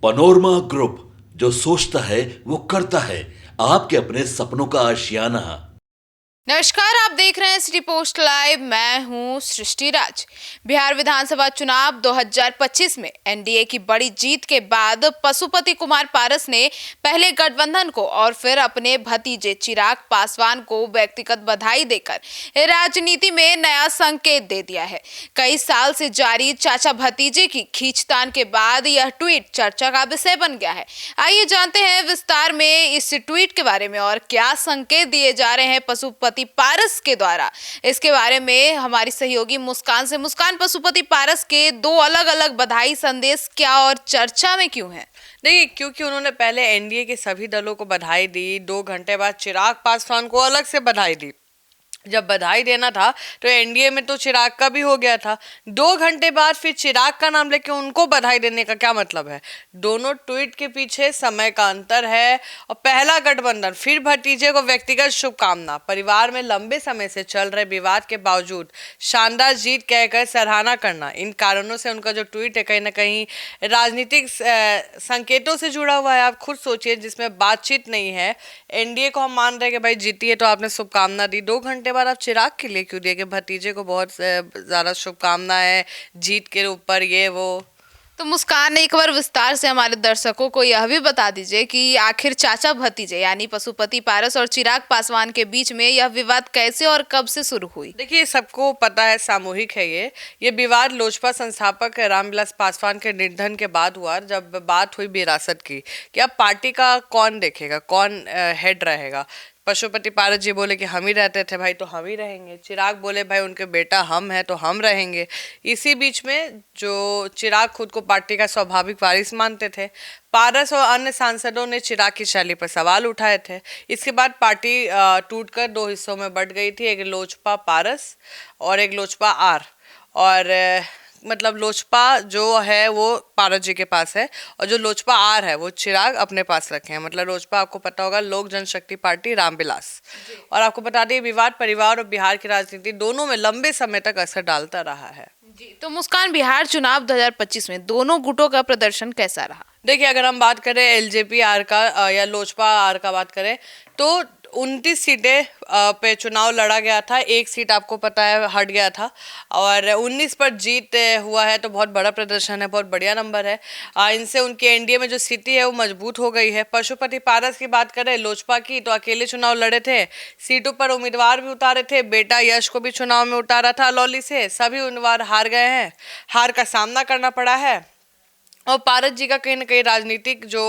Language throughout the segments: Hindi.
पनोरमा ग्रुप, जो सोचता है वो करता है। आपके अपने सपनों का आशियाना। नमस्कार, आप देख रहे हैं सिटी पोस्ट लाइव। मैं हूं सृष्टि राज। बिहार विधानसभा चुनाव 2025 में एनडीए की बड़ी जीत के बाद पशुपति कुमार पारस ने पहले गठबंधन को और फिर अपने भतीजे चिराग पासवान को व्यक्तिगत बधाई देकर राजनीति में नया संकेत दे दिया है। कई साल से जारी चाचा भतीजे की खींचतान के बाद यह ट्वीट चर्चा का विषय बन गया है। आइए जानते हैं विस्तार में इस ट्वीट के बारे में और क्या संकेत दिए जा रहे हैं पशुपति पारस के द्वारा। इसके बारे में हमारी सहयोगी मुस्कान से। मुस्कान, पशुपति पारस के दो अलग अलग बधाई संदेश क्या और चर्चा में क्यों है? देखिए, क्योंकि उन्होंने पहले एनडीए के सभी दलों को बधाई दी, 2 घंटे बाद चिराग पासवान को अलग से बधाई दी। जब बधाई देना था तो एनडीए में तो चिराग का भी हो गया था, 2 घंटे बाद फिर चिराग का नाम लेके उनको बधाई देने का क्या मतलब है? दोनों ट्वीट के पीछे समय का अंतर है। और पहला गठबंधन, फिर भतीजे को व्यक्तिगत शुभकामना। परिवार में लंबे समय से चल रहे विवाद के बावजूद शानदार जीत कहकर सराहना करना, इन कारणों से उनका जो ट्वीट है कहीं ना कहीं राजनीतिक संकेतों से जुड़ा हुआ है। आप खुद सोचिए, जिसमें बातचीत नहीं है। एनडीए को हम मान रहे हैं कि भाई जीती है तो आपने शुभकामना दी, 2 घंटे बाद आप चिराग के लिए क्यों दिए कि भतीजे को बहुत ज़्यादा शुभकामना है जीत के ऊपर, ये वो। तो मुस्कान, एक बार विस्तार से हमारे दर्शकों को यह भी बता दीजिए कि आखिर चाचा भतीजे यानी पशुपति पारस और चिराग पासवान के बीच में यह विवाद कैसे और कब से शुरू हुई? देखिए, सबको पता है, सामूहिक है ये विवाद लोजपा संस्थापक रामविलास पासवान के निधन के बाद हुआ, जब बात हुई विरासत की कि अब पार्टी का कौन देखेगा, कौन हेड रहेगा। पशुपति पारस जी बोले कि हम ही रहते थे भाई तो हम ही रहेंगे। चिराग बोले भाई उनके बेटा हम हैं तो हम रहेंगे। इसी बीच में जो चिराग खुद को पार्टी का स्वाभाविक वारिस मानते थे, पारस और अन्य सांसदों ने चिराग की शैली पर सवाल उठाए थे। इसके बाद पार्टी टूटकर 2 हिस्सों में बंट गई थी, एक लोजपा पारस और एक लोजपा आर। और मतलब लोजपा जो है वो पारस जी के पास है और जो लोजपा आर है वो चिराग अपने पास रखे हैं। मतलब लोजपा, आपको पता होगा, लोक जनशक्ति पार्टी रामविलास। और आपको बता दें, विवाद परिवार और बिहार की राजनीति दोनों में लंबे समय तक असर डालता रहा है। जी, तो मुस्कान, बिहार चुनाव 2025 में दोनों गुटों का प्रदर्शन कैसा रहा? देखिए, अगर हम बात करें एलजेपी आर का या लोजपा आर का बात करें तो 29 सीटें पे चुनाव लड़ा गया था, 1 सीट आपको पता है हट गया था और 19 पर जीत हुआ है। तो बहुत बड़ा प्रदर्शन है, बहुत बढ़िया नंबर है। इनसे उनकी एनडीए में जो स्थिति है वो मजबूत हो गई है। पशुपति पारस की बात करें लोजपा की, तो अकेले चुनाव लड़े थे, सीटों पर उम्मीदवार भी उतारे थे, बेटा यश को भी चुनाव में उतारा था लौली से। सभी उम्मीदवार हार गए हैं, हार का सामना करना पड़ा है। और पारस जी का कहीं ना कहीं राजनीतिक जो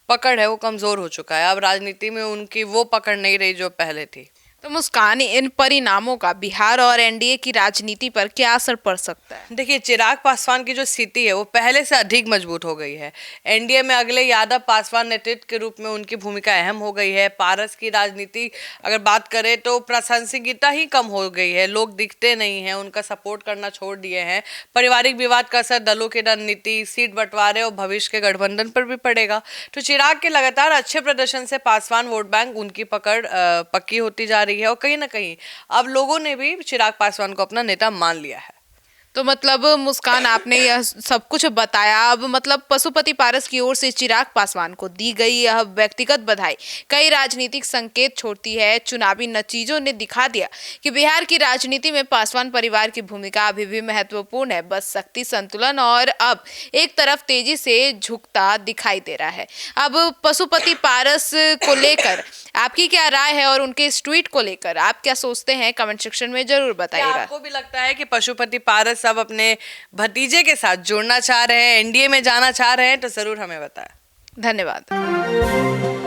पकड़ है वो कमजोर हो चुका है। अब राजनीति में उनकी वो पकड़ नहीं रही जो पहले थी। तो मुस्कान, इन परिणामों का बिहार और एनडीए की राजनीति पर क्या असर पड़ सकता है? देखिए, चिराग पासवान की जो स्थिति है वो पहले से अधिक मजबूत हो गई है। एनडीए में अगले यादव पासवान नेतृत्व के रूप में उनकी भूमिका अहम हो गई है। पारस की राजनीति अगर बात करें तो प्रासंगिकता ही कम हो गई है, लोग दिखते नहीं हैं, उनका सपोर्ट करना छोड़ दिए हैं। पारिवारिक विवाद का असर दलों की रणनीति, सीट बंटवारे और भविष्य के गठबंधन पर भी पड़ेगा। तो चिराग के लगातार अच्छे प्रदर्शन से पासवान वोट बैंक उनकी पकड़ पक्की होती जा रही है और कहीं ना कहीं अब लोगों ने भी चिराग पासवान को अपना नेता मान लिया है। तो मतलब मुस्कान, आपने यह सब कुछ बताया। अब मतलब पशुपति पारस की ओर से चिराग पासवान को दी गई यह व्यक्तिगत बधाई कई राजनीतिक संकेत छोड़ती है। चुनावी नतीजों ने दिखा दिया कि बिहार की राजनीति में पासवान परिवार की भूमिका अभी भी महत्वपूर्ण है। बस शक्ति संतुलन और अब एक तरफ तेजी से झुकता दिखाई दे रहा है। अब पशुपति पारस को लेकर आपकी क्या राय है और उनके इस ट्वीट को लेकर आप क्या सोचते हैं? कमेंट सेक्शन में जरूर बताइएगा। आपको भी लगता है कि पशुपति पारस अब अपने भतीजे के साथ जुड़ना चाह रहे हैं, एनडीए में जाना चाह रहे हैं? तो जरूर हमें बताएं। धन्यवाद।